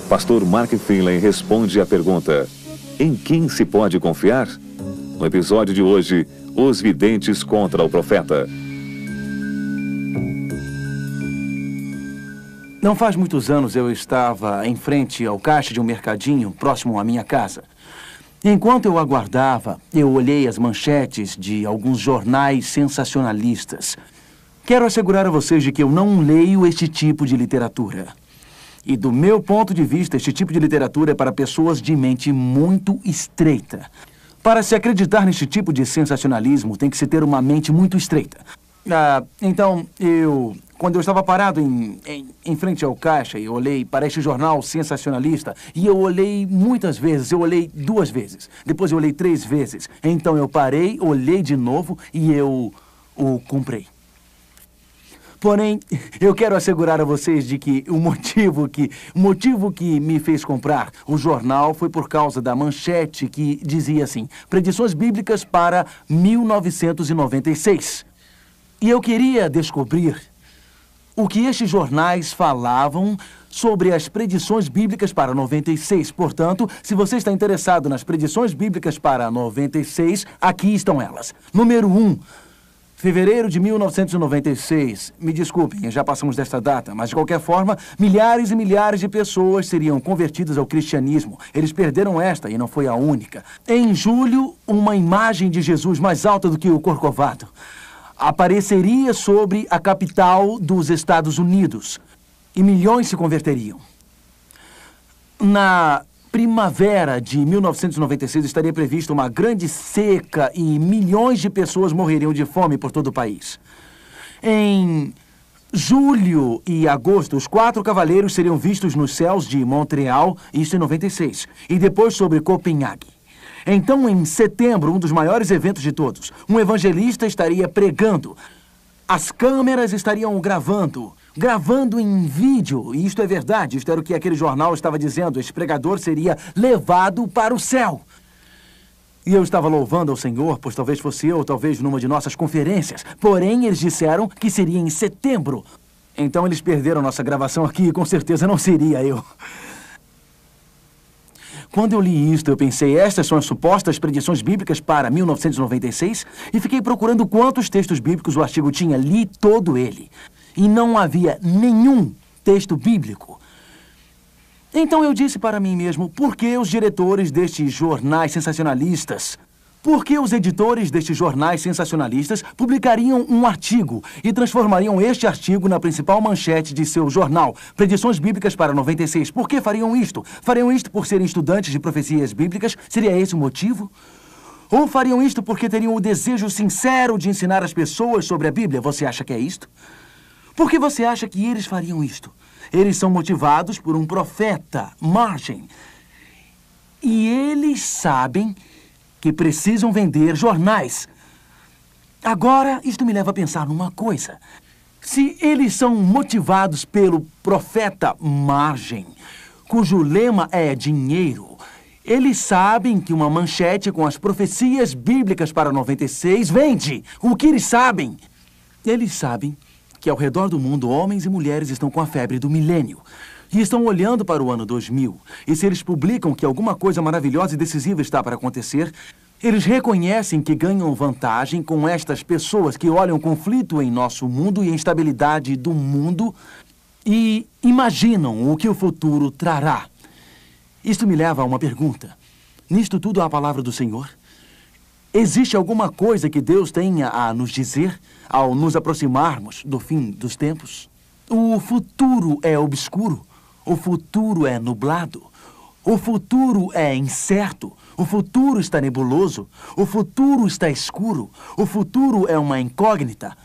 Pastor Mark Finley responde à pergunta: em quem se pode confiar? No episódio de hoje, os videntes contra o profeta. Não faz muitos anos eu estava em frente ao caixa de um mercadinho próximo à minha casa. Enquanto eu aguardava, eu olhei as manchetes de alguns jornais sensacionalistas. Quero assegurar a vocês de que eu não leio este tipo de literatura. E do meu ponto de vista, este tipo de literatura é para pessoas de mente muito estreita. Para se acreditar neste tipo de sensacionalismo, tem que se ter uma mente muito estreita. Então, quando eu estava parado em frente ao caixa, eu olhei para este jornal sensacionalista e eu olhei muitas vezes. Eu olhei 2 vezes, depois eu olhei 3 vezes. Então eu parei, olhei de novo e eu o comprei. Porém, eu quero assegurar a vocês de que o motivo que me fez comprar o jornal foi por causa da manchete que dizia assim: predições bíblicas para 1996. E eu queria descobrir o que estes jornais falavam sobre as predições bíblicas para 96. Portanto, se você está interessado nas predições bíblicas para 96, aqui estão elas. Número 1. Fevereiro de 1996. Me desculpem, já passamos desta data, mas de qualquer forma, milhares e milhares de pessoas seriam convertidas ao cristianismo. Eles perderam esta e não foi a única. Em julho, uma imagem de Jesus mais alta do que o Corcovado apareceria sobre a capital dos Estados Unidos e milhões se converteriam. Na primavera de 1996 estaria prevista uma grande seca e milhões de pessoas morreriam de fome por todo o país. Em julho e agosto, os 4 cavaleiros seriam vistos nos céus de Montreal, isso em 96, e depois sobre Copenhague. Então, em setembro, um dos maiores eventos de todos, um evangelista estaria pregando. As câmeras estariam gravando em vídeo. E isto é verdade, isto era o que aquele jornal estava dizendo. Este pregador seria levado para o céu. E eu estava louvando ao Senhor, pois talvez fosse eu, talvez numa de nossas conferências. Porém, eles disseram que seria em setembro. Então, eles perderam nossa gravação aqui e com certeza não seria eu. Quando eu li isto, eu pensei, estas são as supostas predições bíblicas para 1996? E fiquei procurando quantos textos bíblicos o artigo tinha. Li todo ele. E não havia nenhum texto bíblico. Então eu disse para mim mesmo, por que os diretores destes jornais sensacionalistas, por que os editores destes jornais sensacionalistas publicariam um artigo e transformariam este artigo na principal manchete de seu jornal, Predições Bíblicas para 96? Por que fariam isto? Fariam isto por serem estudantes de profecias bíblicas? Seria esse o motivo? Ou fariam isto porque teriam o desejo sincero de ensinar as pessoas sobre a Bíblia? Você acha que é isto? Por que você acha que eles fariam isto? Eles são motivados por um profeta, Margem. E eles sabem que precisam vender jornais. Agora, isto me leva a pensar numa coisa. Se eles são motivados pelo profeta Margem, cujo lema é dinheiro, eles sabem que uma manchete com as profecias bíblicas para 96 vende. O que eles sabem? Eles sabem que ao redor do mundo, homens e mulheres estão com a febre do milênio. E estão olhando para o ano 2000. E se eles publicam que alguma coisa maravilhosa e decisiva está para acontecer, eles reconhecem que ganham vantagem com estas pessoas que olham o conflito em nosso mundo e a instabilidade do mundo e imaginam o que o futuro trará. Isto me leva a uma pergunta. Nisto tudo há a palavra do Senhor? Existe alguma coisa que Deus tenha a nos dizer ao nos aproximarmos do fim dos tempos? O futuro é obscuro. O futuro é nublado. O futuro é incerto. O futuro está nebuloso. O futuro está escuro. O futuro é uma incógnita.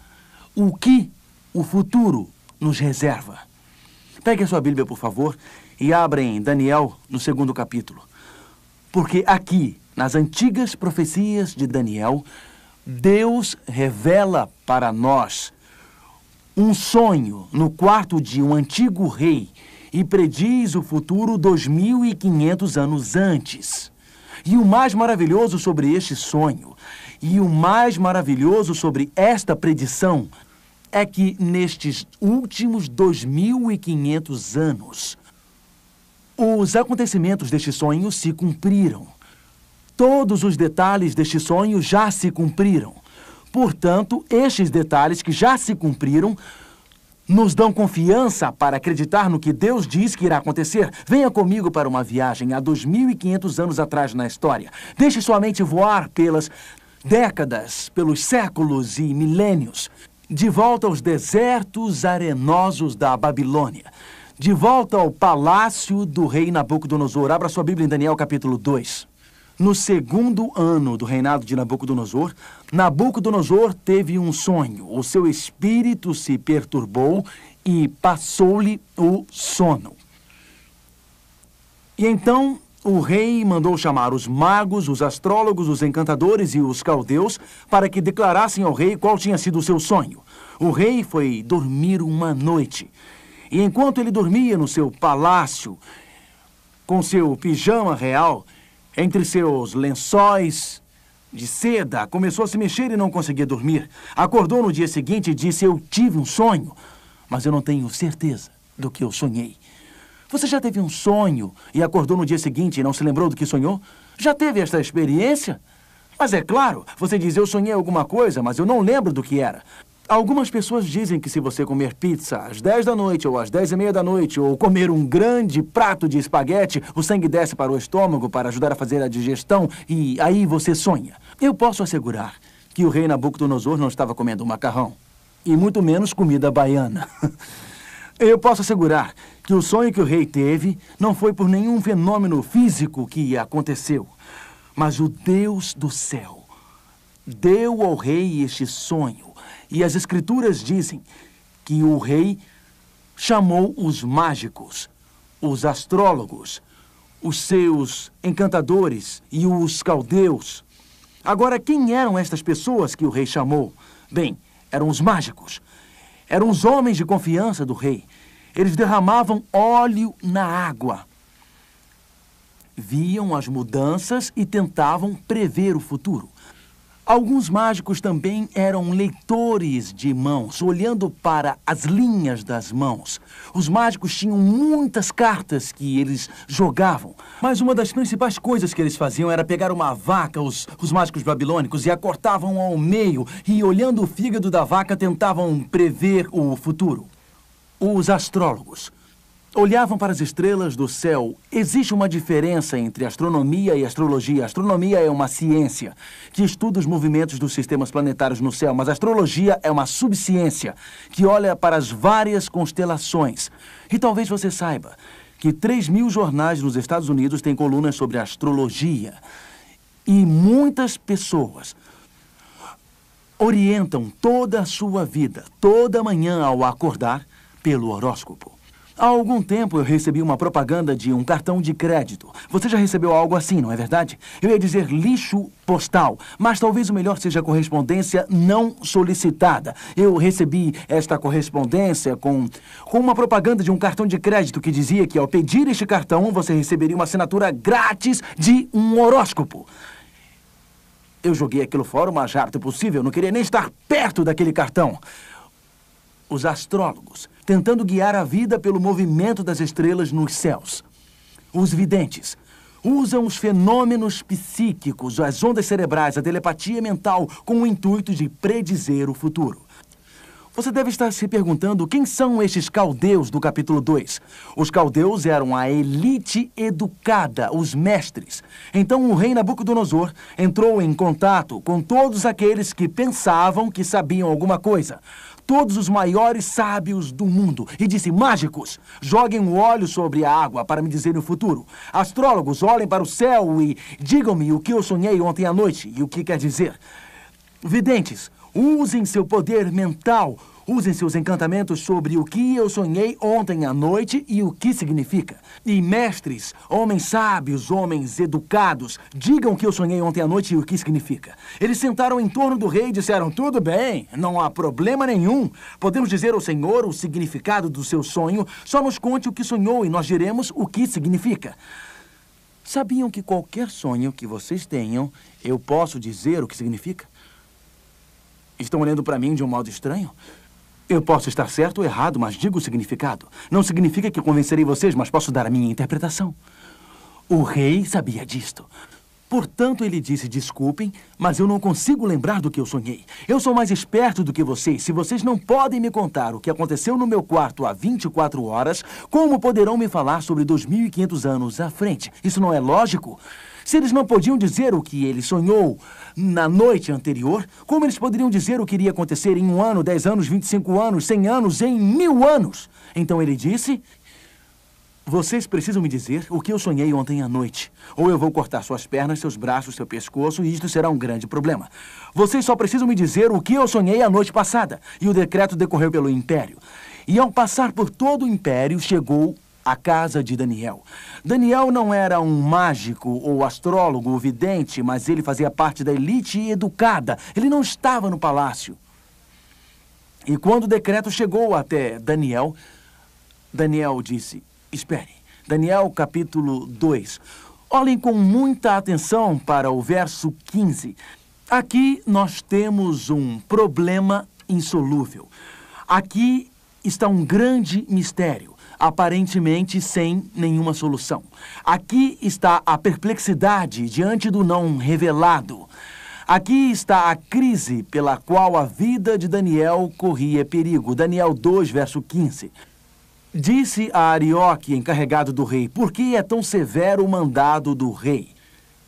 O que o futuro nos reserva? Pegue a sua Bíblia, por favor, e abra em Daniel, no 2º capítulo. Porque aqui, nas antigas profecias de Daniel, Deus revela para nós um sonho no quarto de um antigo rei e prediz o futuro 2.500 anos antes. E o mais maravilhoso sobre este sonho, e o mais maravilhoso sobre esta predição, é que nestes últimos 2.500 anos, os acontecimentos deste sonho se cumpriram. Todos os detalhes deste sonho já se cumpriram. Portanto, estes detalhes que já se cumpriram nos dão confiança para acreditar no que Deus diz que irá acontecer. Venha comigo para uma viagem há 2.500 anos atrás na história. Deixe sua mente voar pelas décadas, pelos séculos e milênios, de volta aos desertos arenosos da Babilônia, de volta ao palácio do rei Nabucodonosor. Abra sua Bíblia em Daniel capítulo 2. No segundo ano do reinado de Nabucodonosor, Nabucodonosor teve um sonho. O seu espírito se perturbou e passou-lhe o sono. E então o rei mandou chamar os magos, os astrólogos, os encantadores e os caldeus para que declarassem ao rei qual tinha sido o seu sonho. O rei foi dormir uma noite. E enquanto ele dormia no seu palácio, com seu pijama real, entre seus lençóis de seda, começou a se mexer e não conseguia dormir. Acordou no dia seguinte e disse: eu tive um sonho, mas eu não tenho certeza do que eu sonhei. Você já teve um sonho e acordou no dia seguinte e não se lembrou do que sonhou? Já teve esta experiência? Mas é claro, você diz: eu sonhei alguma coisa, mas eu não lembro do que era. Algumas pessoas dizem que se você comer pizza às 10 da noite ou às 10:30 da noite ou comer um grande prato de espaguete, o sangue desce para o estômago para ajudar a fazer a digestão e aí você sonha. Eu posso assegurar que o rei Nabucodonosor não estava comendo macarrão e muito menos comida baiana. Eu posso assegurar que o sonho que o rei teve não foi por nenhum fenômeno físico que aconteceu, mas o Deus do céu deu ao rei este sonho. E as escrituras dizem que o rei chamou os mágicos, os astrólogos, os seus encantadores e os caldeus. Agora, quem eram estas pessoas que o rei chamou? Bem, eram os mágicos. Eram os homens de confiança do rei. Eles derramavam óleo na água. Viam as mudanças e tentavam prever o futuro. Alguns mágicos também eram leitores de mãos, olhando para as linhas das mãos. Os mágicos tinham muitas cartas que eles jogavam, mas uma das principais coisas que eles faziam era pegar uma vaca, os mágicos babilônicos, e a cortavam ao meio e, olhando o fígado da vaca, tentavam prever o futuro. Os astrólogos olhavam para as estrelas do céu. Existe uma diferença entre astronomia e astrologia. A astronomia é uma ciência que estuda os movimentos dos sistemas planetários no céu, mas a astrologia é uma subciência que olha para as várias constelações. E talvez você saiba que 3.000 jornais nos Estados Unidos têm colunas sobre astrologia. E muitas pessoas orientam toda a sua vida, toda manhã ao acordar, pelo horóscopo. Há algum tempo eu recebi uma propaganda de um cartão de crédito. Você já recebeu algo assim, não é verdade? Eu ia dizer lixo postal, mas talvez o melhor seja correspondência não solicitada. Eu recebi esta correspondência com uma propaganda de um cartão de crédito que dizia que ao pedir este cartão você receberia uma assinatura grátis de um horóscopo. Eu joguei aquilo fora o mais rápido possível, não queria nem estar perto daquele cartão. Os astrólogos, tentando guiar a vida pelo movimento das estrelas nos céus. Os videntes usam os fenômenos psíquicos, as ondas cerebrais, a telepatia mental, com o intuito de predizer o futuro. Você deve estar se perguntando quem são estes caldeus do capítulo 2. Os caldeus eram a elite educada, os mestres. Então o rei Nabucodonosor entrou em contato com todos aqueles que pensavam que sabiam alguma coisa. Todos os maiores sábios do mundo, e disse: mágicos, joguem o óleo sobre a água para me dizer o futuro. Astrólogos, olhem para o céu e digam-me o que eu sonhei ontem à noite e o que quer dizer. Videntes, usem seu poder mental, Usem seus encantamentos sobre o que eu sonhei ontem à noite e o que significa. E mestres, homens sábios, homens educados, digam o que eu sonhei ontem à noite e o que significa. Eles sentaram em torno do rei e disseram, tudo bem, não há problema nenhum. Podemos dizer ao Senhor o significado do seu sonho, só nos conte o que sonhou e nós diremos o que significa. Sabiam que qualquer sonho que vocês tenham, eu posso dizer o que significa? Estão olhando para mim de um modo estranho? Eu posso estar certo ou errado, mas digo o significado. Não significa que convencerei vocês, mas posso dar a minha interpretação. O rei sabia disto. Portanto, ele disse, desculpem, mas eu não consigo lembrar do que eu sonhei. Eu sou mais esperto do que vocês. Se vocês não podem me contar o que aconteceu no meu quarto há 24 horas, como poderão me falar sobre 2.500 anos à frente? Isso não é lógico? Se eles não podiam dizer o que ele sonhou na noite anterior, como eles poderiam dizer o que iria acontecer em 1 ano, 10 anos, 25 anos, 100 anos, em 1000 anos? Então ele disse, vocês precisam me dizer o que eu sonhei ontem à noite, ou eu vou cortar suas pernas, seus braços, seu pescoço, e isto será um grande problema. Vocês só precisam me dizer o que eu sonhei a noite passada. E o decreto decorreu pelo império. E ao passar por todo o império, chegou a casa de Daniel. Daniel não era um mágico ou astrólogo ou vidente, mas ele fazia parte da elite educada. Ele não estava no palácio. E quando o decreto chegou até Daniel, Daniel disse, espere. Daniel capítulo 2. Olhem com muita atenção para o verso 15. Aqui nós temos um problema insolúvel. Aqui está um grande mistério, aparentemente sem nenhuma solução. Aqui está a perplexidade diante do não revelado. Aqui está a crise pela qual a vida de Daniel corria perigo. Daniel 2, verso 15. Disse a Arioque, encarregado do rei, por que é tão severo o mandado do rei?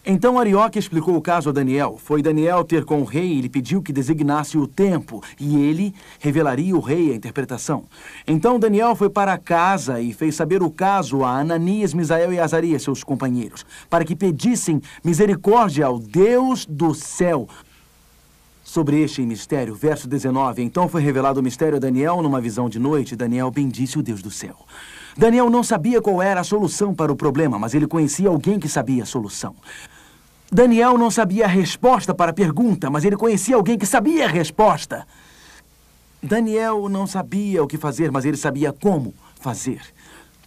Então Arioque explicou o caso a Daniel. Foi Daniel ter com o rei e lhe pediu que designasse o tempo, e ele revelaria ao rei a interpretação. Então Daniel foi para casa e fez saber o caso a Ananias, Misael e Azarias, seus companheiros, para que pedissem misericórdia ao Deus do céu sobre este mistério. Verso 19. Então foi revelado o mistério a Daniel numa visão de noite. Daniel bendisse o Deus do céu. Daniel não sabia qual era a solução para o problema, mas ele conhecia alguém que sabia a solução. Daniel não sabia a resposta para a pergunta, mas ele conhecia alguém que sabia a resposta. Daniel não sabia o que fazer, mas ele sabia como fazer.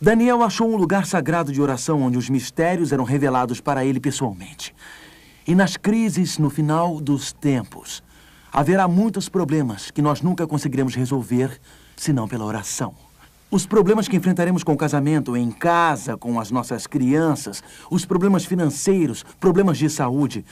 Daniel achou um lugar sagrado de oração onde os mistérios eram revelados para ele pessoalmente. E nas crises, no final dos tempos, haverá muitos problemas que nós nunca conseguiremos resolver, senão pela oração. Os problemas que enfrentaremos com o casamento, em casa, com as nossas crianças, os problemas financeiros, problemas de saúde.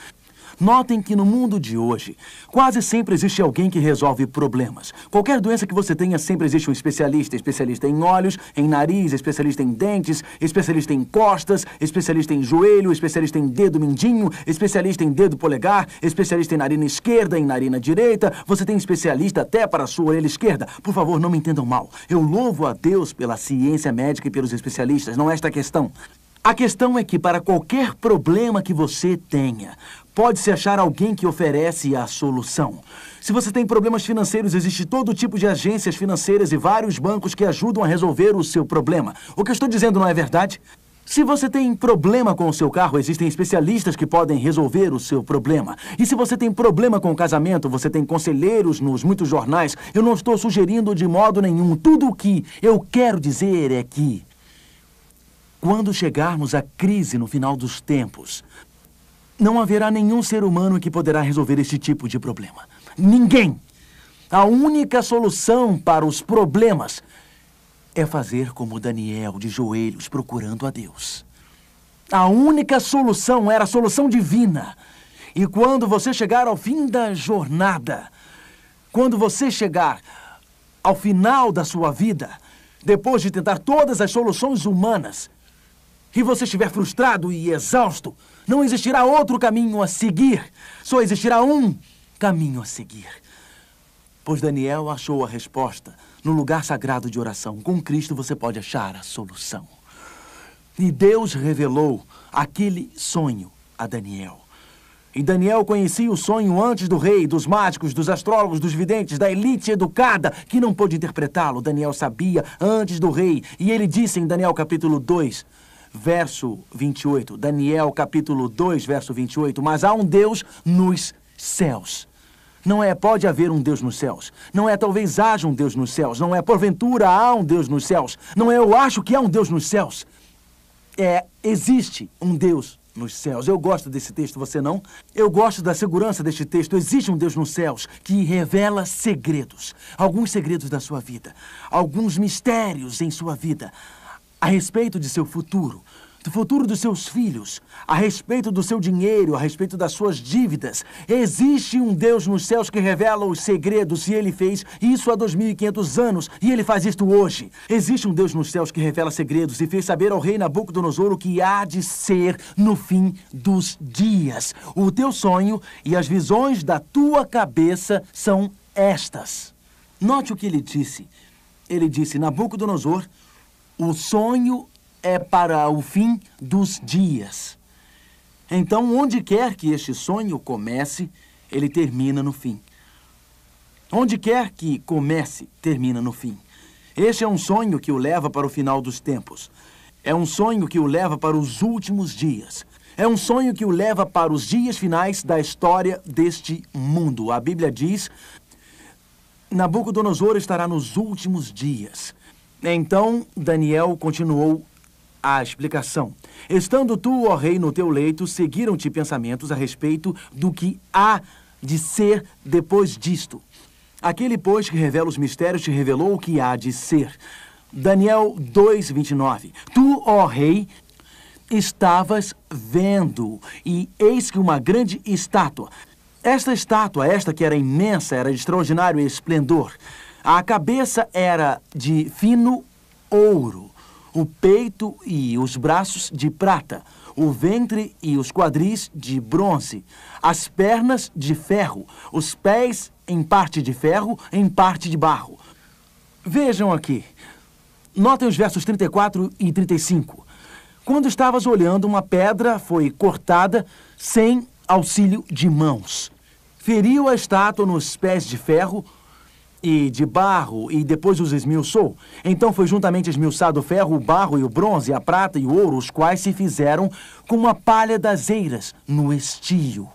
Notem que no mundo de hoje, quase sempre existe alguém que resolve problemas. Qualquer doença que você tenha, sempre existe um especialista. Especialista em olhos, em nariz, especialista em dentes, especialista em costas, especialista em joelho, especialista em dedo mindinho, especialista em dedo polegar, especialista em narina esquerda, em narina direita. Você tem especialista até para a sua orelha esquerda. Por favor, não me entendam mal. Eu louvo a Deus pela ciência médica e pelos especialistas. Não é esta a questão. A questão é que para qualquer problema que você tenha, pode-se achar alguém que oferece a solução. Se você tem problemas financeiros, existe todo tipo de agências financeiras e vários bancos que ajudam a resolver o seu problema. O que eu estou dizendo não é verdade? Se você tem problema com o seu carro, existem especialistas que podem resolver o seu problema. E se você tem problema com o casamento, você tem conselheiros nos muitos jornais. Eu não estou sugerindo de modo nenhum. Tudo o que eu quero dizer é que quando chegarmos à crise no final dos tempos, não haverá nenhum ser humano que poderá resolver este tipo de problema. Ninguém! A única solução para os problemas é fazer como Daniel, de joelhos, procurando a Deus. A única solução era a solução divina. E quando você chegar ao fim da jornada, quando você chegar ao final da sua vida, depois de tentar todas as soluções humanas, e você estiver frustrado e exausto, não existirá outro caminho a seguir. Só existirá um caminho a seguir. Pois Daniel achou a resposta no lugar sagrado de oração. Com Cristo você pode achar a solução. E Deus revelou aquele sonho a Daniel. E Daniel conhecia o sonho antes do rei, dos mágicos, dos astrólogos, dos videntes, da elite educada que não pôde interpretá-lo. Daniel sabia antes do rei. E ele disse em Daniel capítulo 2, verso 28. Daniel capítulo 2, verso 28. Mas há um Deus nos céus. Não é pode haver um Deus nos céus. Não é talvez haja um Deus nos céus. Não é porventura há um Deus nos céus. Não é eu acho que há um Deus nos céus. Existe um Deus nos céus. Eu gosto desse texto, você não? Eu gosto da segurança deste texto. Existe um Deus nos céus que revela segredos. Alguns segredos da sua vida. Alguns mistérios em sua vida. A respeito de seu futuro. Do futuro dos seus filhos, a respeito do seu dinheiro, a respeito das suas dívidas. Existe um Deus nos céus que revela os segredos e ele fez isso há 2.500 anos e ele faz isto hoje. Existe um Deus nos céus que revela segredos e fez saber ao rei Nabucodonosor o que há de ser no fim dos dias. O teu sonho e as visões da tua cabeça são estas. Note o que ele disse. Ele disse, Nabucodonosor, o sonho é para o fim dos dias. Então, onde quer que este sonho comece, ele termina no fim. Onde quer que comece, termina no fim. Este é um sonho que o leva para o final dos tempos. É um sonho que o leva para os últimos dias. É um sonho que o leva para os dias finais da história deste mundo. A Bíblia diz, Nabucodonosor estará nos últimos dias. Então, Daniel continuou a explicação. Estando tu, ó rei, no teu leito, seguiram-te pensamentos a respeito do que há de ser depois disto. Aquele, pois, que revela os mistérios, te revelou o que há de ser. Daniel 2:29. Tu, ó rei, estavas vendo, e eis que uma grande estátua. Esta estátua, esta que era imensa, era de extraordinário esplendor. A cabeça era de fino ouro. O peito e os braços de prata, o ventre e os quadris de bronze, as pernas de ferro, os pés em parte de ferro, em parte de barro. Vejam aqui, notem os versos 34 e 35. Quando estavas olhando, uma pedra foi cortada sem auxílio de mãos. Feriu a estátua nos pés de ferro e de barro, e depois os esmiuçou. Então foi juntamente esmiuçado o ferro, o barro e o bronze, a prata e o ouro, os quais se fizeram como a palha das eiras no estio.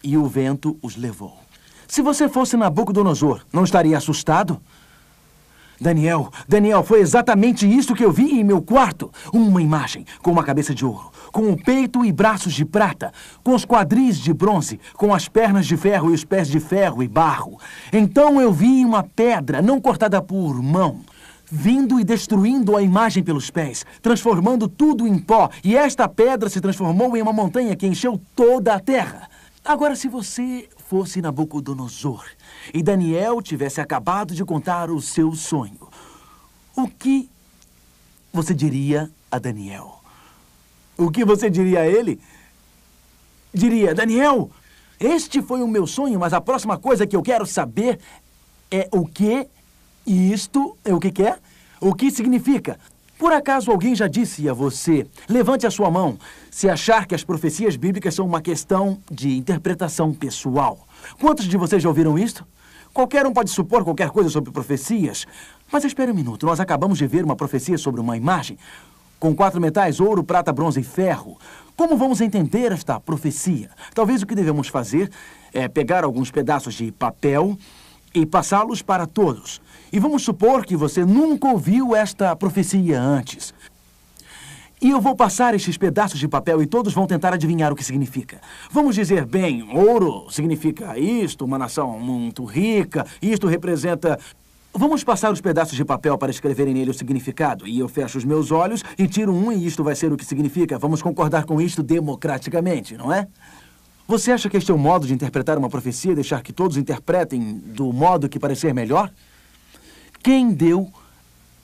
E o vento os levou. Se você fosse Nabucodonosor, não estaria assustado? Daniel, foi exatamente isso que eu vi em meu quarto. Uma imagem com uma cabeça de ouro, com o peito e braços de prata, com os quadris de bronze, com as pernas de ferro e os pés de ferro e barro. Então eu vi uma pedra, não cortada por mão, vindo e destruindo a imagem pelos pés, transformando tudo em pó. E esta pedra se transformou em uma montanha que encheu toda a terra. Agora, se você fosse Nabucodonosor e Daniel tivesse acabado de contar o seu sonho, o que você diria a Daniel? O que você diria a ele? Diria, Daniel, este foi o meu sonho, mas a próxima coisa que eu quero saber é o que isto é o que quer? O que significa? Por acaso alguém já disse a você, levante a sua mão, se achar que as profecias bíblicas são uma questão de interpretação pessoal. Quantos de vocês já ouviram isto? Qualquer um pode supor qualquer coisa sobre profecias. Mas espere um minuto, nós acabamos de ver uma profecia sobre uma imagem com 4 metais, ouro, prata, bronze e ferro. Como vamos entender esta profecia? Talvez o que devemos fazer é pegar alguns pedaços de papel e passá-los para todos. E vamos supor que você nunca ouviu esta profecia antes. E eu vou passar estes pedaços de papel e todos vão tentar adivinhar o que significa. Vamos dizer, bem, ouro significa isto, uma nação muito rica, isto representa... Vamos passar os pedaços de papel para escreverem nele o significado. E eu fecho os meus olhos e tiro um e isto vai ser o que significa. Vamos concordar com isto democraticamente, não é? Você acha que este é o modo de interpretar uma profecia, deixar que todos interpretem do modo que parecer melhor? Quem deu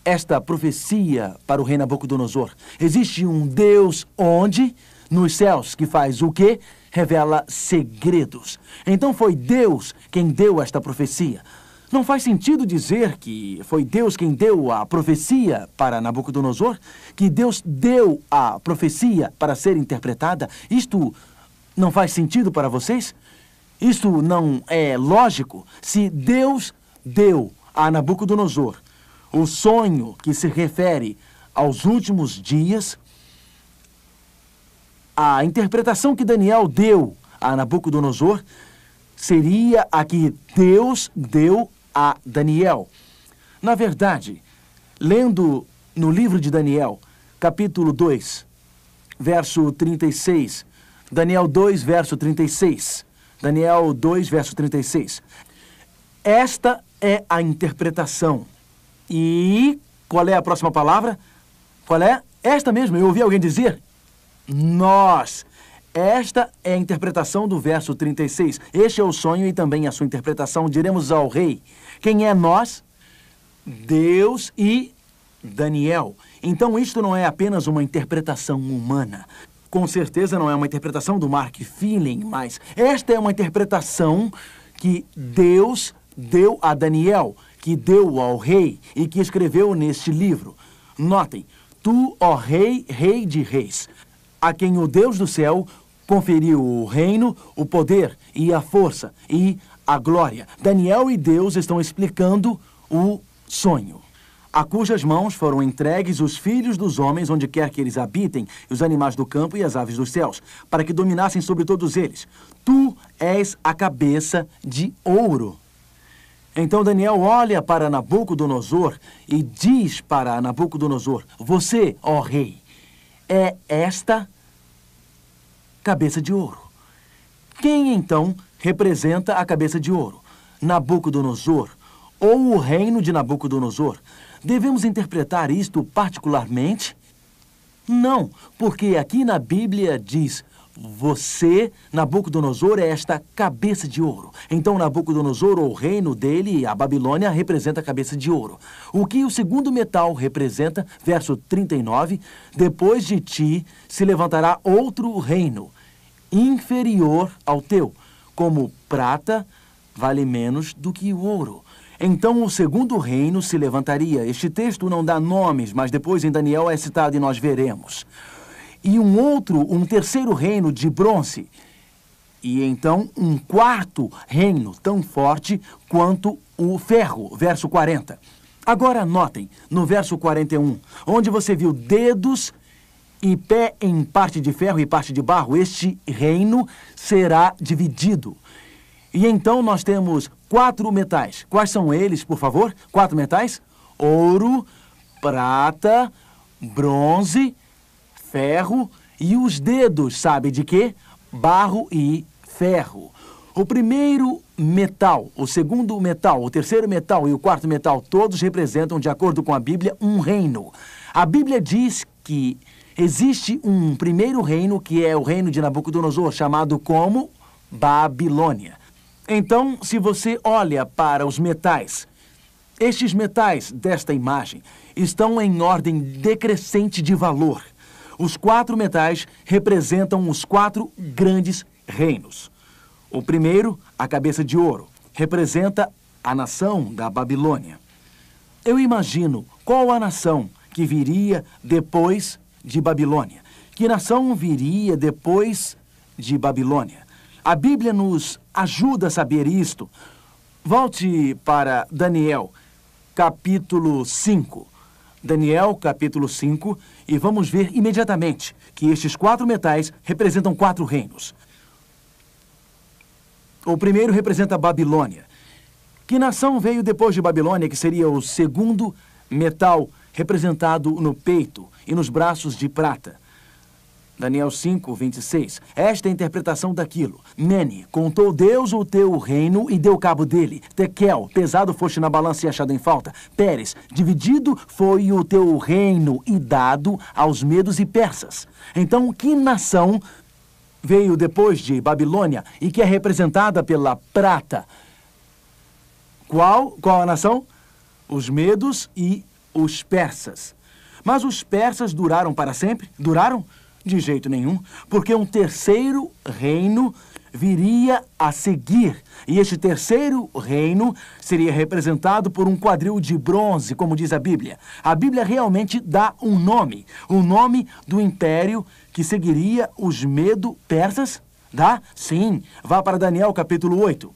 esta profecia para o rei Nabucodonosor? Existe um Deus onde? Nos céus, que faz o quê? Revela segredos. Então foi Deus quem deu esta profecia. Não faz sentido dizer que foi Deus quem deu a profecia para Nabucodonosor? Que Deus deu a profecia para ser interpretada? Isto Não faz sentido para vocês? Isso não é lógico? Se Deus deu a Nabucodonosor o sonho que se refere aos últimos dias, a interpretação que Daniel deu a Nabucodonosor seria a que Deus deu a Daniel. Na verdade, lendo no livro de Daniel, capítulo 2, verso 36, Daniel 2, verso 36, Daniel 2, verso 36. Esta é a interpretação. E qual é a próxima palavra? Qual é? Esta mesmo, eu ouvi alguém dizer. Nós. Esta é a interpretação do verso 36. Este é o sonho e também a sua interpretação. Diremos ao rei. Quem é nós? Deus e Daniel. Então isto não é apenas uma interpretação humana. Com certeza não é uma interpretação do Mark Feeling, mas esta é uma interpretação que Deus deu a Daniel, que deu ao rei e que escreveu neste livro. Notem, tu, ó rei, rei de reis, a quem o Deus do céu conferiu o reino, o poder e a força e a glória. Daniel e Deus estão explicando o sonho, a cujas mãos foram entregues os filhos dos homens, onde quer que eles habitem, os animais do campo e as aves dos céus, para que dominassem sobre todos eles. Tu és a cabeça de ouro. Então Daniel olha para Nabucodonosor e diz para Nabucodonosor, você, ó rei, é esta cabeça de ouro. Quem então representa a cabeça de ouro? Nabucodonosor ou o reino de Nabucodonosor? Devemos interpretar isto particularmente? Não, porque aqui na Bíblia diz, você, Nabucodonosor, é esta cabeça de ouro. Então Nabucodonosor, ou o reino dele, a Babilônia, representa a cabeça de ouro. O que o segundo metal representa, verso 39, depois de ti se levantará outro reino, inferior ao teu, como prata vale menos do que o ouro. Então o segundo reino se levantaria. Este texto não dá nomes, mas depois em Daniel é citado e nós veremos. E um terceiro reino de bronze. E então um quarto reino tão forte quanto o ferro, verso 40. Agora notem, no verso 41, onde você viu dedos e pé em parte de ferro e parte de barro, este reino será dividido. E então nós temos 4 metais. Quais são eles, por favor? 4 metais? Ouro, prata, bronze, ferro e os dedos, sabe de quê? Barro e ferro. O primeiro metal, o segundo metal, o terceiro metal e o quarto metal, todos representam, de acordo com a Bíblia, um reino. A Bíblia diz que existe um primeiro reino, que é o reino de Nabucodonosor, chamado como Babilônia. Então, se você olha para os metais, estes metais desta imagem estão em ordem decrescente de valor. Os 4 metais representam os 4 grandes reinos. O primeiro, a cabeça de ouro, representa a nação da Babilônia. Eu imagino qual a nação que viria depois de Babilônia. Que nação viria depois de Babilônia? A Bíblia nos ajuda a saber isto. Volte para Daniel, capítulo 5. Daniel, capítulo 5, e vamos ver imediatamente que estes 4 metais representam 4 reinos. O primeiro representa a Babilônia. Que nação veio depois de Babilônia, que seria o segundo metal representado no peito e nos braços de prata? Daniel 5, 26. Esta é a interpretação daquilo. Mene, contou Deus o teu reino e deu cabo dele. Tekel, pesado foste na balança e achado em falta. Pérez, dividido foi o teu reino e dado aos medos e persas. Então, que nação veio depois de Babilônia e que é representada pela prata? Qual a nação? Os medos e os persas. Mas os persas duraram para sempre? Duraram? De jeito nenhum, porque um terceiro reino viria a seguir. E este terceiro reino seria representado por um quadril de bronze, como diz a Bíblia. A Bíblia realmente dá o nome do império que seguiria os medo-persas. Dá? Sim. Vá para Daniel, capítulo 8.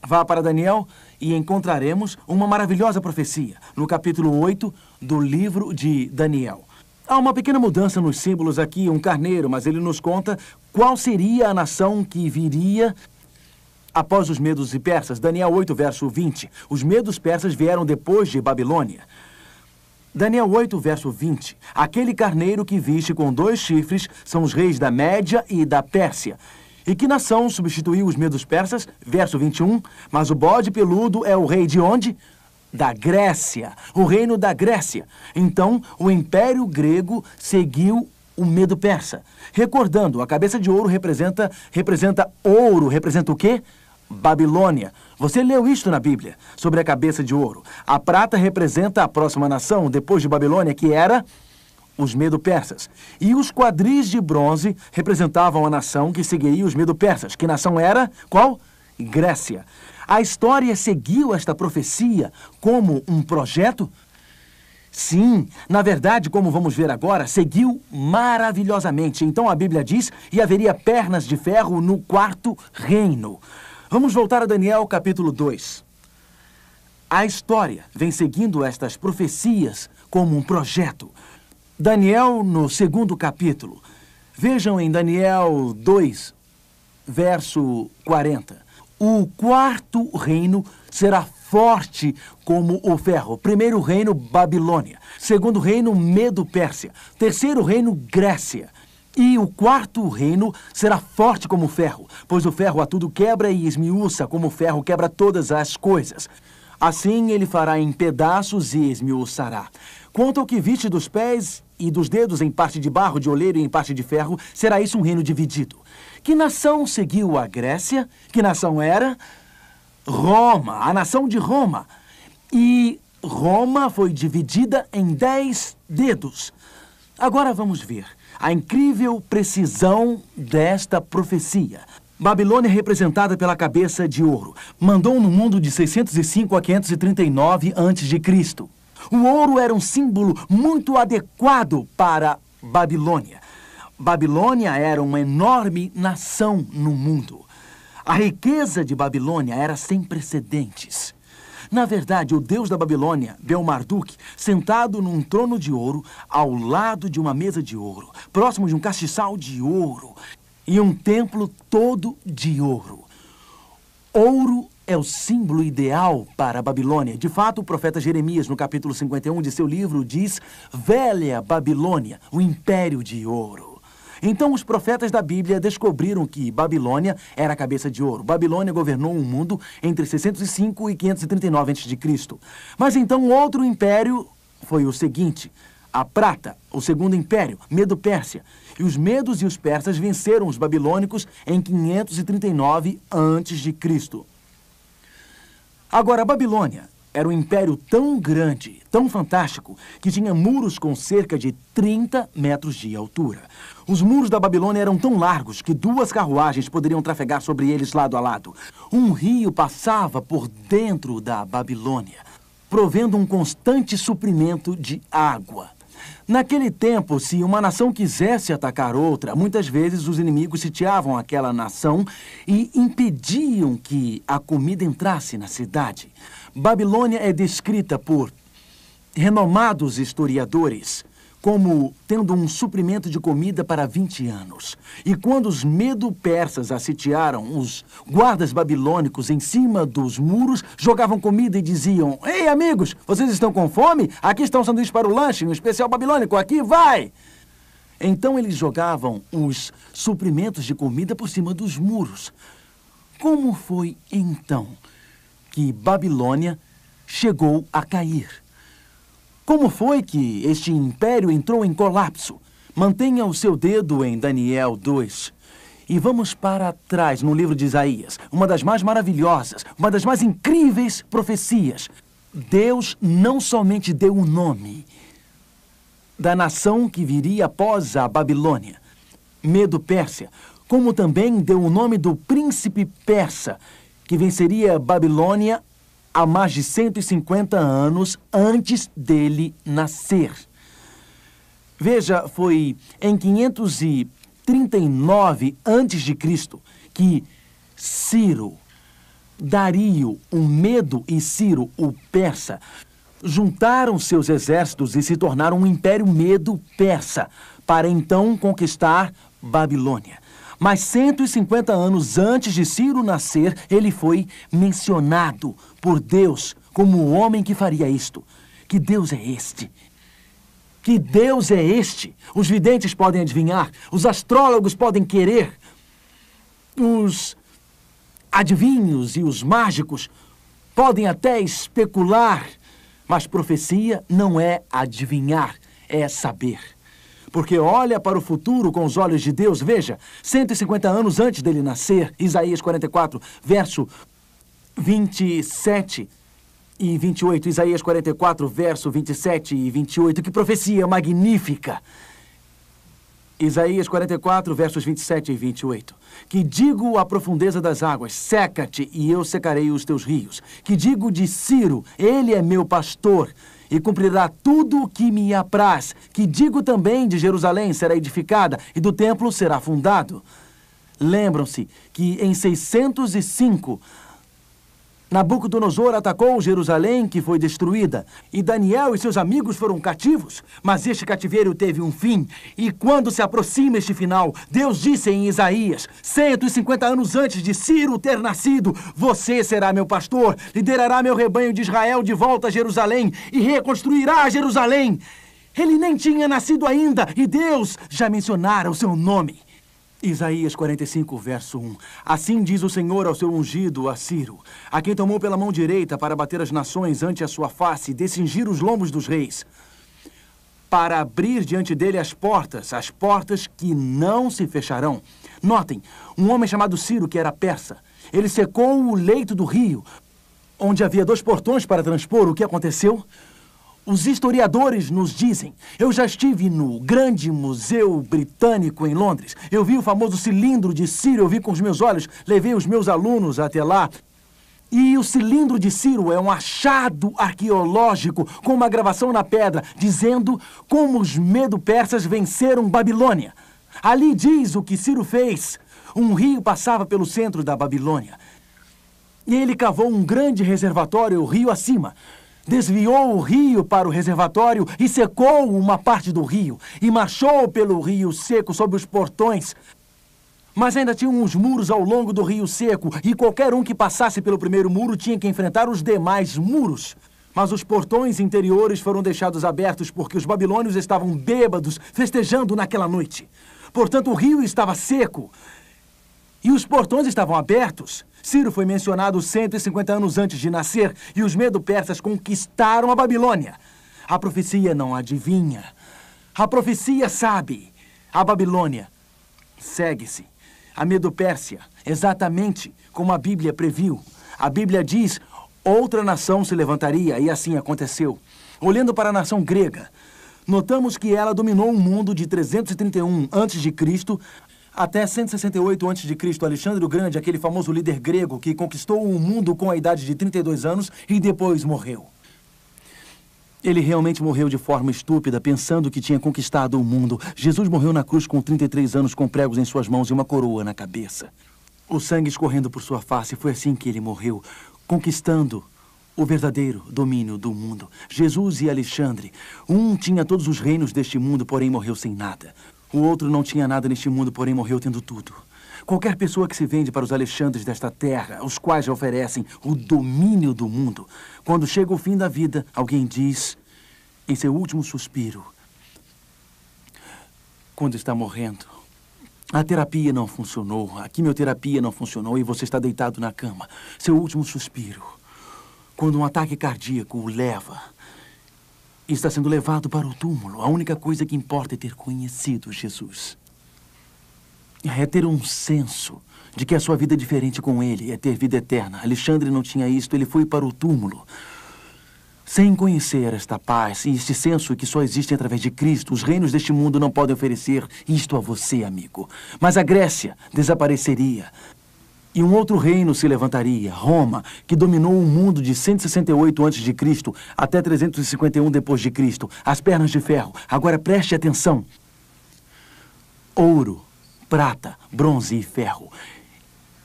Vá para Daniel e encontraremos uma maravilhosa profecia no capítulo 8 do livro de Daniel. Há uma pequena mudança nos símbolos aqui, um carneiro, mas ele nos conta qual seria a nação que viria após os medos e persas. Daniel 8, verso 20. Os medos persas vieram depois de Babilônia. Daniel 8, verso 20. Aquele carneiro que viste com 2 chifres são os reis da Média e da Pérsia. E que nação substituiu os medos persas? Verso 21. Mas o bode peludo é o rei de onde? Da Grécia. O reino da Grécia. Então, o Império Grego seguiu o medo persa. Recordando, a cabeça de ouro representa ouro. Representa o quê? Babilônia. Você leu isto na Bíblia, sobre a cabeça de ouro. A prata representa a próxima nação, depois de Babilônia, que era os medo-persas. E os quadris de bronze representavam a nação que seguiria os medo-persas. Que nação era? Qual? Grécia. A história seguiu esta profecia como um projeto? Sim, na verdade, como vamos ver agora, seguiu maravilhosamente. Então a Bíblia diz, e haveria pernas de ferro no 4º reino. Vamos voltar a Daniel, capítulo 2. A história vem seguindo estas profecias como um projeto. Daniel, no 2º capítulo. Vejam em Daniel 2, verso 40. O 4º reino será forte como o ferro. 1º reino, Babilônia. 2º reino, Medo-Pérsia. 3º reino, Grécia. E o 4º reino será forte como o ferro, pois o ferro a tudo quebra e esmiuça, como o ferro quebra todas as coisas. Assim ele fará em pedaços e esmiuçará. Quanto ao que viste dos pés e dos dedos em parte de barro, de oleiro e em parte de ferro, será isso um reino dividido. Que nação seguiu a Grécia? Que nação era? Roma, a nação de Roma. E Roma foi dividida em 10 dedos. Agora vamos ver a incrível precisão desta profecia. Babilônia, representada pela cabeça de ouro, mandou no mundo de 605 a 539 a.C. O ouro era um símbolo muito adequado para Babilônia. Babilônia era uma enorme nação no mundo. A riqueza de Babilônia era sem precedentes. Na verdade, o deus da Babilônia, Bel-Marduk, sentado num trono de ouro, ao lado de uma mesa de ouro, próximo de um castiçal de ouro, e um templo todo de ouro. Ouro é o símbolo ideal para a Babilônia. De fato, o profeta Jeremias, no capítulo 51 de seu livro, diz: Velha Babilônia, o império de ouro. Então, os profetas da Bíblia descobriram que Babilônia era a cabeça de ouro. Babilônia governou o mundo entre 605 e 539 a.C. Mas então outro império foi o seguinte: a prata, o segundo império, Medo-Pérsia. E os medos e os persas venceram os babilônicos em 539 a.C. Agora, a Babilônia era um império tão grande, tão fantástico, que tinha muros com cerca de 30 metros de altura. Os muros da Babilônia eram tão largos que 2 carruagens poderiam trafegar sobre eles lado a lado. Um rio passava por dentro da Babilônia, provendo um constante suprimento de água. Naquele tempo, se uma nação quisesse atacar outra, muitas vezes os inimigos sitiavam aquela nação e impediam que a comida entrasse na cidade. Babilônia é descrita por renomados historiadores como tendo um suprimento de comida para 20 anos. E quando os medo-persas a sitiaram, os guardas babilônicos em cima dos muros jogavam comida e diziam: Ei, amigos, vocês estão com fome? Aqui está um sanduíche para o lanche, um especial babilônico, aqui vai! Então eles jogavam os suprimentos de comida por cima dos muros. Como foi então que Babilônia chegou a cair? Como foi que este império entrou em colapso? Mantenha o seu dedo em Daniel 2. E vamos para trás no livro de Isaías, uma das mais maravilhosas, uma das mais incríveis profecias. Deus não somente deu o nome da nação que viria após a Babilônia, Medo-Pérsia, como também deu o nome do príncipe persa, que venceria Babilônia há mais de 150 anos antes dele nascer. Veja, foi em 539 39 a.C., que Ciro, Dario, o Medo e Ciro, o Persa, juntaram seus exércitos e se tornaram um império Medo-Persa, para então conquistar Babilônia. Mas 150 anos antes de Ciro nascer, ele foi mencionado por Deus como o homem que faria isto. Que Deus é este? Que Deus é este? Os videntes podem adivinhar, os astrólogos podem querer, os adivinhos e os mágicos podem até especular, mas profecia não é adivinhar, é saber. Porque olha para o futuro com os olhos de Deus. Veja, 150 anos antes dele nascer, Isaías 44, verso 27 e 28. Isaías 44, verso 27 e 28. Que profecia magnífica! Isaías 44, versos 27 e 28. Que digo à profundeza das águas, seca-te e eu secarei os teus rios. Que digo de Ciro, ele é meu pastor e cumprirá tudo o que me apraz. Que digo também de Jerusalém, será edificada e do templo será fundado. Lembram-se que em 605, Nabucodonosor atacou Jerusalém, que foi destruída, e Daniel e seus amigos foram cativos. Mas este cativeiro teve um fim, e quando se aproxima este final, Deus disse em Isaías, 150 anos antes de Ciro ter nascido, você será meu pastor, liderará meu rebanho de Israel de volta a Jerusalém, e reconstruirá Jerusalém. Ele nem tinha nascido ainda, e Deus já mencionara o seu nome. Isaías 45, verso 1. Assim diz o Senhor ao seu ungido, a Ciro, a quem tomou pela mão direita para bater as nações ante a sua face e descingir os lombos dos reis, para abrir diante dele as portas que não se fecharão. Notem, um homem chamado Ciro, que era persa, ele secou o leito do rio, onde havia 2 portões para transpor. O que aconteceu? Os historiadores nos dizem, eu já estive no Grande Museu Britânico em Londres, eu vi o famoso cilindro de Ciro, eu vi com os meus olhos, levei os meus alunos até lá. E o cilindro de Ciro é um achado arqueológico com uma gravação na pedra, dizendo como os Medo-Persas venceram Babilônia. Ali diz o que Ciro fez. Um rio passava pelo centro da Babilônia. E ele cavou um grande reservatório, o rio acima. Desviou o rio para o reservatório e secou uma parte do rio. E marchou pelo rio seco sob os portões. Mas ainda tinha uns muros ao longo do rio seco. E qualquer um que passasse pelo primeiro muro tinha que enfrentar os demais muros. Mas os portões interiores foram deixados abertos porque os babilônios estavam bêbados, festejando naquela noite. Portanto, o rio estava seco. E os portões estavam abertos. Ciro foi mencionado 150 anos antes de nascer e os Medo-Persas conquistaram a Babilônia. A profecia não adivinha. A profecia sabe. A Babilônia segue-se. A Medo-Pérsia, exatamente como a Bíblia previu. A Bíblia diz, outra nação se levantaria, e assim aconteceu. Olhando para a nação grega, notamos que ela dominou o mundo de 331 a.C., até 168 a.C., Alexandre o Grande, aquele famoso líder grego que conquistou o mundo com a idade de 32 anos e depois morreu. Ele realmente morreu de forma estúpida, pensando que tinha conquistado o mundo. Jesus morreu na cruz com 33 anos, com pregos em suas mãos e uma coroa na cabeça. O sangue escorrendo por sua face, foi assim que ele morreu, conquistando o verdadeiro domínio do mundo. Jesus e Alexandre, um tinha todos os reinos deste mundo, porém morreu sem nada. O outro não tinha nada neste mundo, porém morreu tendo tudo. Qualquer pessoa que se vende para os Alexandres desta terra, os quais já oferecem o domínio do mundo, quando chega o fim da vida, alguém diz, em seu último suspiro, quando está morrendo, a terapia não funcionou, a quimioterapia não funcionou e você está deitado na cama. Seu último suspiro, quando um ataque cardíaco o leva, e está sendo levado para o túmulo. A única coisa que importa é ter conhecido Jesus. É ter um senso de que a sua vida é diferente com ele, é ter vida eterna. Alexandre não tinha isto, ele foi para o túmulo. Sem conhecer esta paz e este senso que só existe através de Cristo, os reinos deste mundo não podem oferecer isto a você, amigo. Mas a Grécia desapareceria. E um outro reino se levantaria, Roma, que dominou o mundo de 168 a.C. até 351 d.C. As pernas de ferro. Agora preste atenção. Ouro, prata, bronze e ferro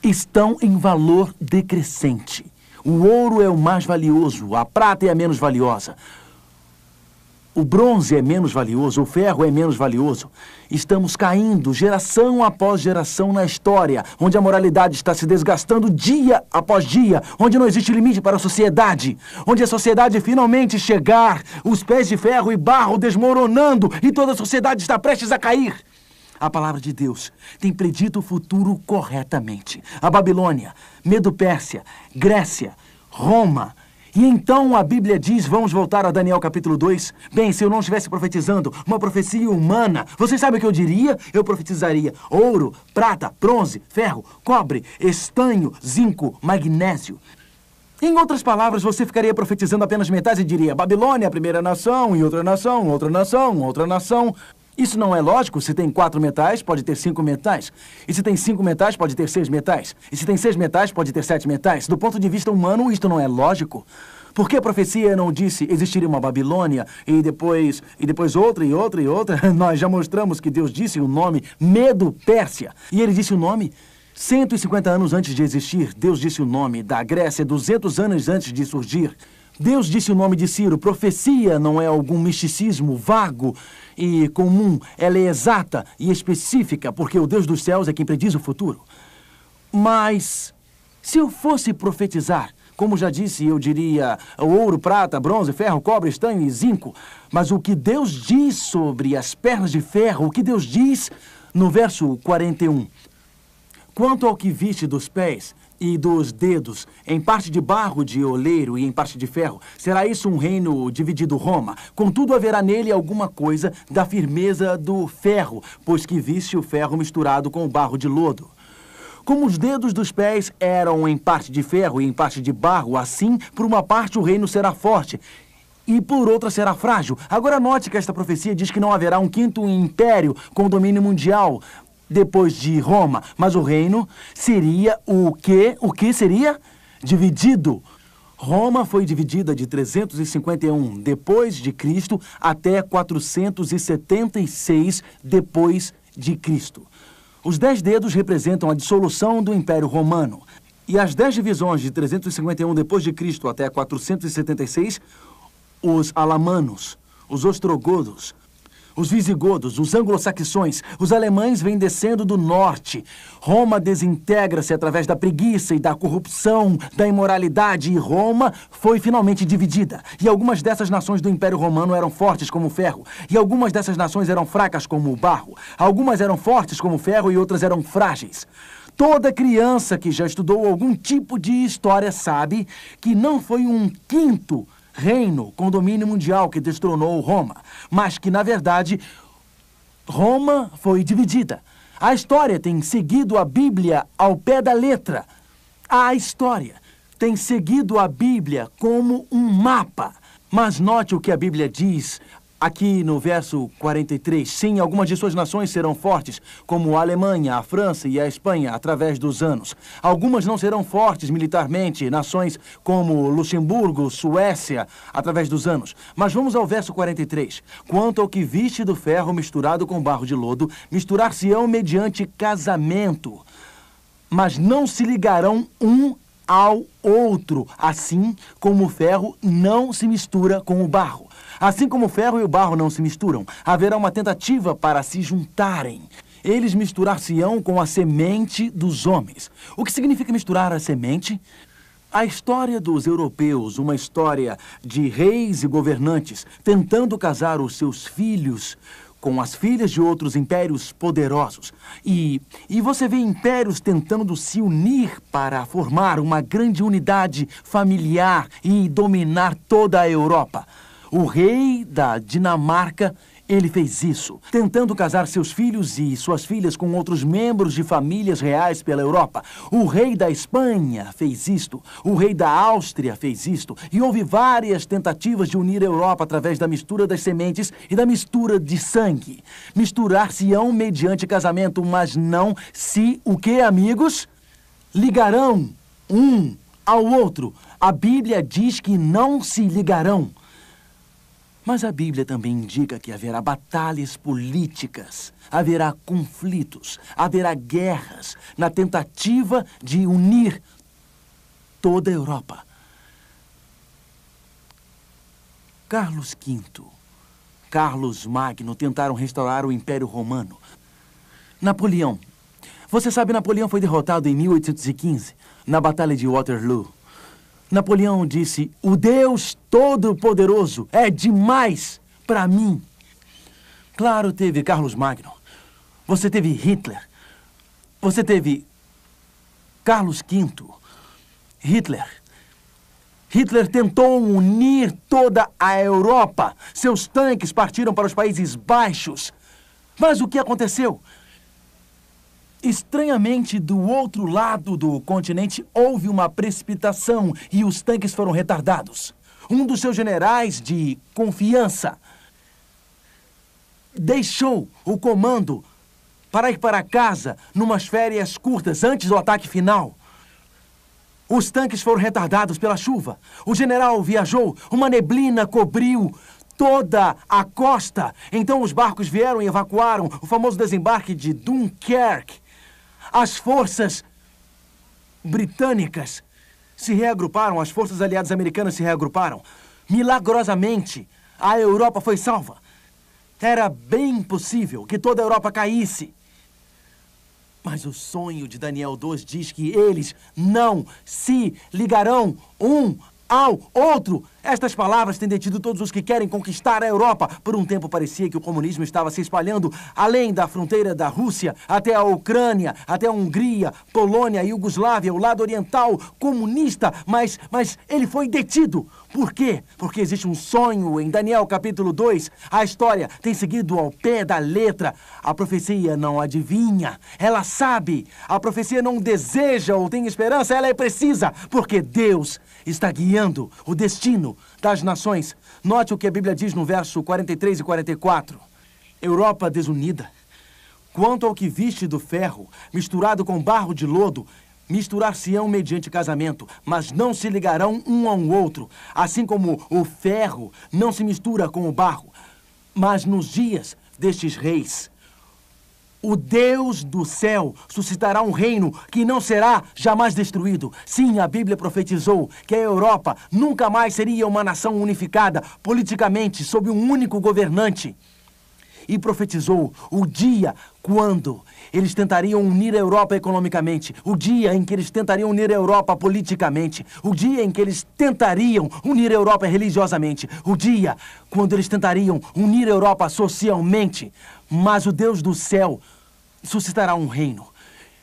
estão em valor decrescente. O ouro é o mais valioso, a prata é a menos valiosa. O bronze é menos valioso, o ferro é menos valioso. Estamos caindo geração após geração na história, onde a moralidade está se desgastando dia após dia, onde não existe limite para a sociedade, onde a sociedade finalmente chegar, os pés de ferro e barro desmoronando e toda a sociedade está prestes a cair. A palavra de Deus tem predito o futuro corretamente. A Babilônia, Medo-Pérsia, Grécia, Roma. E então a Bíblia diz, vamos voltar a Daniel capítulo 2. Bem, se eu não estivesse profetizando uma profecia humana, vocês sabem o que eu diria? Eu profetizaria ouro, prata, bronze, ferro, cobre, estanho, zinco, magnésio. Em outras palavras, você ficaria profetizando apenas metade e diria Babilônia, a primeira nação, e outra nação, outra nação, outra nação. Isso não é lógico. Se tem 4 metais, pode ter 5 metais. E se tem 5 metais, pode ter 6 metais. E se tem 6 metais, pode ter 7 metais. Do ponto de vista humano, isto não é lógico. Por que a profecia não disse existiria uma Babilônia e depois outra e outra e outra? Nós já mostramos que Deus disse o nome Medo-Pérsia. E ele disse o nome 150 anos antes de existir. Deus disse o nome da Grécia 200 anos antes de surgir. Deus disse o nome de Ciro. Profecia não é algum misticismo vago e comum. Ela é exata e específica, porque o Deus dos céus é quem prediz o futuro. Mas, se eu fosse profetizar, como já disse, eu diria ouro, prata, bronze, ferro, cobre, estanho e zinco. Mas o que Deus diz sobre as pernas de ferro, o que Deus diz no verso 41. Quanto ao que viste dos pés e dos dedos, em parte de barro de oleiro e em parte de ferro, será isso um reino dividido Roma. Contudo, haverá nele alguma coisa da firmeza do ferro, pois que viste o ferro misturado com o barro de lodo. Como os dedos dos pés eram em parte de ferro e em parte de barro, assim, por uma parte o reino será forte e por outra será frágil. Agora note que esta profecia diz que não haverá um quinto império com domínio mundial depois de Roma, mas o reino seria o quê? O que seria? Dividido. Roma foi dividida de 351 depois de Cristo até 476 depois de Cristo. Os 10 dedos representam a dissolução do Império Romano. E as 10 divisões de 351 depois de Cristo até 476, os alamanos, os ostrogodos, os visigodos, os anglo-saxões, os alemães vêm descendo do norte. Roma desintegra-se através da preguiça e da corrupção, da imoralidade, e Roma foi finalmente dividida. E algumas dessas nações do Império Romano eram fortes como o ferro, e algumas dessas nações eram fracas como o barro. Algumas eram fortes como o ferro e outras eram frágeis. Toda criança que já estudou algum tipo de história sabe que não foi um quinto reino com domínio mundial que destronou Roma, mas que, na verdade, Roma foi dividida. A história tem seguido a Bíblia ao pé da letra. A história tem seguido a Bíblia como um mapa. Mas note o que a Bíblia diz aqui no verso 43. Sim, algumas de suas nações serão fortes, como a Alemanha, a França e a Espanha, através dos anos. Algumas não serão fortes militarmente, nações como Luxemburgo, Suécia, através dos anos. Mas vamos ao verso 43. Quanto ao que viste do ferro misturado com barro de lodo, misturar-se-ão mediante casamento, mas não se ligarão um ao outro, assim como o ferro não se mistura com o barro. Assim como o ferro e o barro não se misturam, haverá uma tentativa para se juntarem. Eles misturar-se-ão com a semente dos homens. O que significa misturar a semente? A história dos europeus, uma história de reis e governantes tentando casar os seus filhos com as filhas de outros impérios poderosos. E você vê impérios tentando se unir para formar uma grande unidade familiar e dominar toda a Europa. O rei da Dinamarca, ele fez isso, tentando casar seus filhos e suas filhas com outros membros de famílias reais pela Europa. O rei da Espanha fez isto, o rei da Áustria fez isto, e houve várias tentativas de unir a Europa através da mistura das sementes e da mistura de sangue. Misturar-se-ão mediante casamento, mas não se, o que, amigos? Ligarão um ao outro. A Bíblia diz que não se ligarão. Mas a Bíblia também indica que haverá batalhas políticas, haverá conflitos, haverá guerras na tentativa de unir toda a Europa. Carlos V, Carlos Magno tentaram restaurar o Império Romano. Napoleão. Você sabe, Napoleão foi derrotado em 1815, na Batalha de Waterloo. Napoleão disse: "O Deus Todo-Poderoso é demais para mim." Claro, teve Carlos Magno. Você teve Hitler. Você teve Carlos V. Hitler. Hitler tentou unir toda a Europa. Seus tanques partiram para os Países Baixos. Mas o que aconteceu? Estranhamente, do outro lado do continente, houve uma precipitação e os tanques foram retardados. Um dos seus generais de confiança deixou o comando para ir para casa numas férias curtas antes do ataque final. Os tanques foram retardados pela chuva. O general viajou, uma neblina cobriu toda a costa. Então os barcos vieram e evacuaram o famoso desembarque de Dunkerque. As forças britânicas se reagruparam, as forças aliadas americanas se reagruparam. Milagrosamente, a Europa foi salva. Era bem possível que toda a Europa caísse. Mas o sonho de Daniel 2 diz que eles não se ligarão um ao outro. Estas palavras têm detido todos os que querem conquistar a Europa. Por um tempo parecia que o comunismo estava se espalhando além da fronteira da Rússia, até a Ucrânia, até a Hungria, Polônia, Iugoslávia, o lado oriental comunista. Mas ele foi detido. Por quê? Porque existe um sonho em Daniel capítulo 2. A história tem seguido ao pé da letra. A profecia não adivinha. Ela sabe. A profecia não deseja ou tem esperança. Ela é precisa. Porque Deus está guiando o destino das nações. Note o que a Bíblia diz no verso 43 e 44. Europa desunida. Quanto ao que viste do ferro, misturado com barro de lodo, misturar-se-ão mediante casamento, mas não se ligarão um ao outro, assim como o ferro não se mistura com o barro. Mas nos dias destes reis, o Deus do céu suscitará um reino que não será jamais destruído. Sim, a Bíblia profetizou que a Europa nunca mais seria uma nação unificada politicamente sob um único governante. E profetizou o dia quando eles tentariam unir a Europa economicamente, o dia em que eles tentariam unir a Europa politicamente, o dia em que eles tentariam unir a Europa religiosamente, o dia quando eles tentariam unir a Europa socialmente. Mas o Deus do céu suscitará um reino.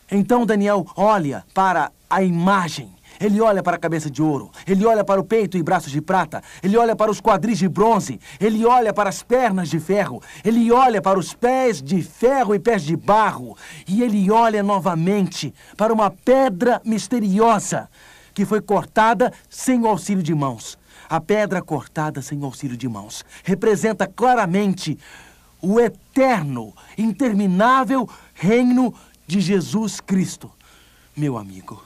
Então Daniel olha para a imagem. Ele olha para a cabeça de ouro, ele olha para o peito e braços de prata, ele olha para os quadris de bronze, ele olha para as pernas de ferro, ele olha para os pés de ferro e pés de barro, e ele olha novamente para uma pedra misteriosa que foi cortada sem o auxílio de mãos. A pedra cortada sem o auxílio de mãos representa claramente o eterno, interminável reino de Jesus Cristo. Meu amigo,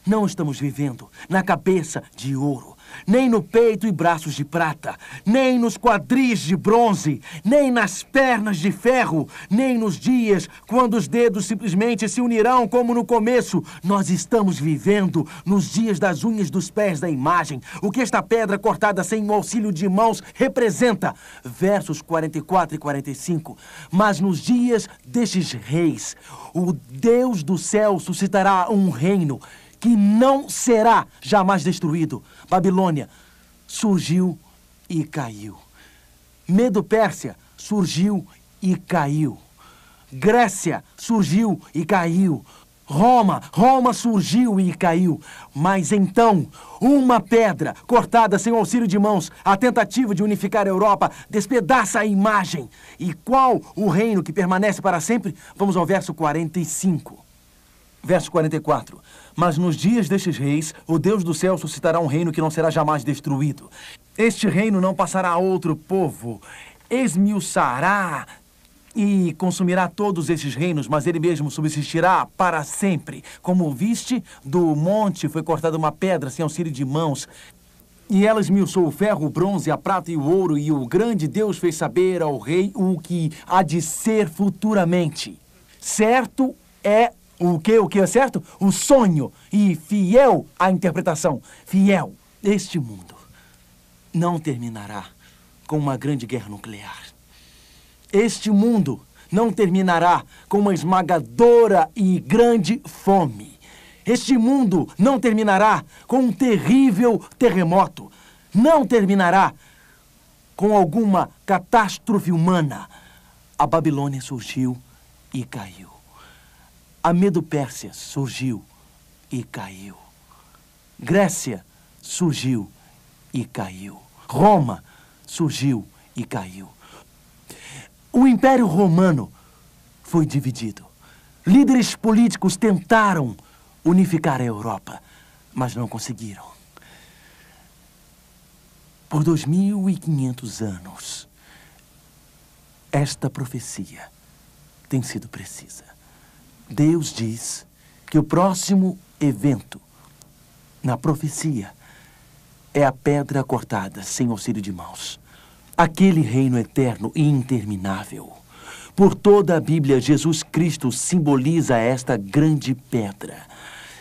não estamos vivendo na cabeça de ouro, nem no peito e braços de prata, nem nos quadris de bronze, nem nas pernas de ferro, nem nos dias quando os dedos simplesmente se unirão como no começo. Nós estamos vivendo nos dias das unhas dos pés da imagem. O que esta pedra cortada sem o auxílio de mãos representa? Versos 44 e 45. Mas nos dias destes reis, o Deus do céu suscitará um reino que não será jamais destruído. Babilônia surgiu e caiu. Medo-Pérsia surgiu e caiu. Grécia surgiu e caiu. Roma surgiu e caiu. Mas então, uma pedra cortada sem auxílio de mãos, a tentativa de unificar a Europa, despedaça a imagem. E qual o reino que permanece para sempre? Vamos ao verso 45. Verso 44. Mas nos dias destes reis, o Deus do céu suscitará um reino que não será jamais destruído. Este reino não passará a outro povo. Esmiuçará e consumirá todos esses reinos, mas ele mesmo subsistirá para sempre. Como viste, do monte foi cortada uma pedra sem auxílio de mãos. E ela esmiuçou o ferro, o bronze, a prata e o ouro, e o grande Deus fez saber ao rei o que há de ser futuramente. Certo é o que é certo? O sonho. E fiel à interpretação. Fiel. Este mundo não terminará com uma grande guerra nuclear. Este mundo não terminará com uma esmagadora e grande fome. Este mundo não terminará com um terrível terremoto. Não terminará com alguma catástrofe humana. A Babilônia surgiu e caiu. A Medo-Pérsia surgiu e caiu. Grécia surgiu e caiu. Roma surgiu e caiu. O Império Romano foi dividido. Líderes políticos tentaram unificar a Europa, mas não conseguiram. Por 2.500 anos, esta profecia tem sido precisa. Deus diz que o próximo evento na profecia é a pedra cortada sem auxílio de mãos. Aquele reino eterno e interminável. Por toda a Bíblia, Jesus Cristo simboliza esta grande pedra.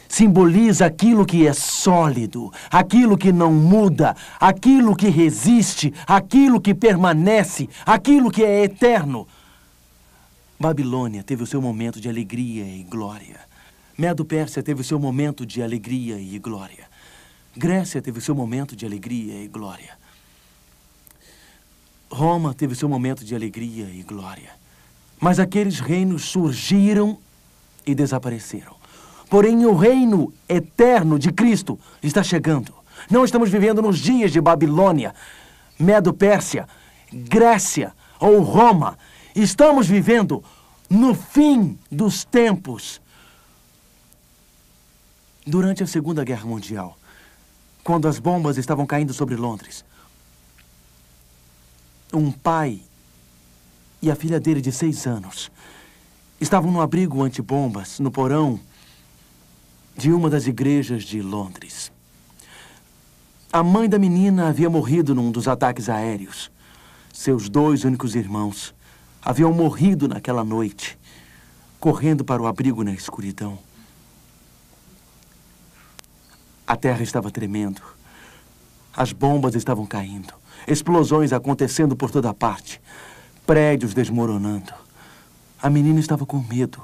Simboliza aquilo que é sólido, aquilo que não muda, aquilo que resiste, aquilo que permanece, aquilo que é eterno. Babilônia teve o seu momento de alegria e glória. Medo-Pérsia teve o seu momento de alegria e glória. Grécia teve o seu momento de alegria e glória. Roma teve o seu momento de alegria e glória. Mas aqueles reinos surgiram e desapareceram. Porém, o reino eterno de Cristo está chegando. Não estamos vivendo nos dias de Babilônia, Medo-Pérsia, Grécia ou Roma. Estamos vivendo no fim dos tempos. Durante a Segunda Guerra Mundial, quando as bombas estavam caindo sobre Londres, um pai e a filha dele de 6 anos estavam no abrigo antibombas, no porão de uma das igrejas de Londres. A mãe da menina havia morrido num dos ataques aéreos. Seus 2 únicos irmãos haviam morrido naquela noite, correndo para o abrigo na escuridão. A terra estava tremendo. As bombas estavam caindo. Explosões acontecendo por toda parte. Prédios desmoronando. A menina estava com medo.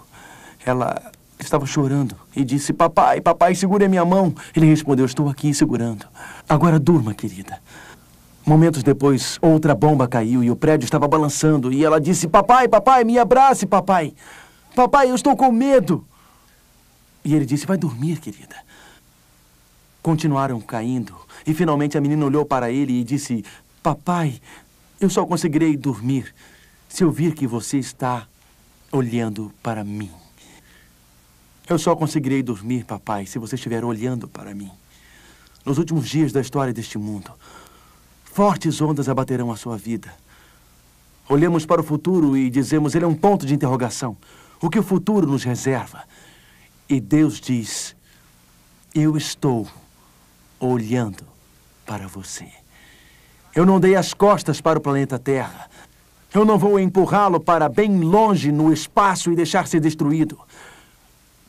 Ela estava chorando e disse: "Papai, papai, segure a minha mão." Ele respondeu: "Estou aqui segurando. Agora durma, querida." Momentos depois, outra bomba caiu e o prédio estava balançando. E ela disse: "Papai, papai, me abrace, papai. Papai, eu estou com medo." E ele disse: "Vai dormir, querida." Continuaram caindo. E finalmente a menina olhou para ele e disse: "Papai, eu só conseguirei dormir se eu vir que você está olhando para mim. Eu só conseguirei dormir, papai, se você estiver olhando para mim. Nos últimos dias da história deste mundo, fortes ondas abaterão a sua vida. Olhamos para o futuro e dizemos: ele é um ponto de interrogação. O que o futuro nos reserva? E Deus diz: eu estou olhando para você. Eu não dei as costas para o planeta Terra. Eu não vou empurrá-lo para bem longe no espaço e deixar ser destruído.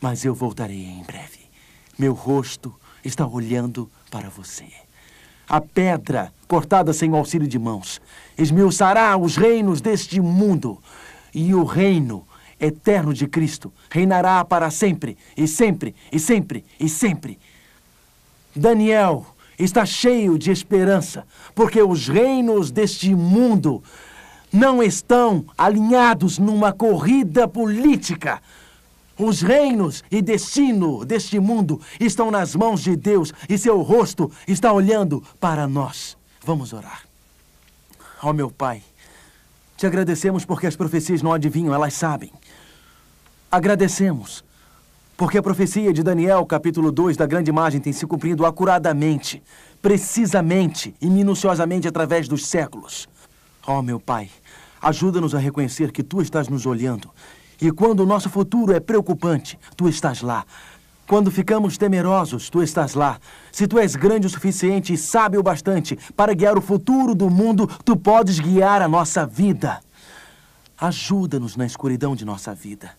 Mas eu voltarei em breve. Meu rosto está olhando para você. A pedra, cortada sem o auxílio de mãos, esmiuçará os reinos deste mundo. E o reino eterno de Cristo reinará para sempre, e sempre, e sempre, e sempre. Daniel está cheio de esperança, porque os reinos deste mundo não estão alinhados numa corrida política. Os reinos e destino deste mundo estão nas mãos de Deus e seu rosto está olhando para nós. Vamos orar. Ó meu Pai, te agradecemos porque as profecias não adivinham, elas sabem. Agradecemos porque a profecia de Daniel, capítulo 2 da grande imagem, tem se cumprido acuradamente, precisamente e minuciosamente através dos séculos. Ó meu Pai, ajuda-nos a reconhecer que Tu estás nos olhando. E quando o nosso futuro é preocupante, Tu estás lá. Quando ficamos temerosos, tu estás lá. Se tu és grande o suficiente e sábio o bastante para guiar o futuro do mundo, tu podes guiar a nossa vida. Ajuda-nos na escuridão de nossa vida.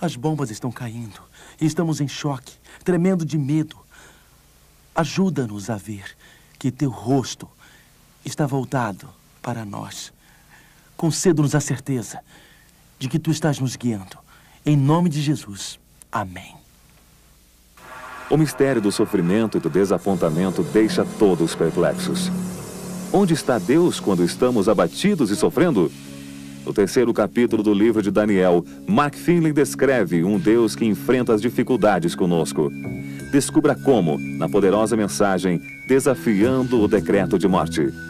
As bombas estão caindo e estamos em choque, tremendo de medo. Ajuda-nos a ver que teu rosto está voltado para nós. Conceda-nos a certeza de que tu estás nos guiando. Em nome de Jesus. Amém. O mistério do sofrimento e do desapontamento deixa todos perplexos. Onde está Deus quando estamos abatidos e sofrendo? No terceiro capítulo do livro de Daniel, Mark Finley descreve um Deus que enfrenta as dificuldades conosco. Descubra como, na poderosa mensagem Desafiando o Decreto de Morte.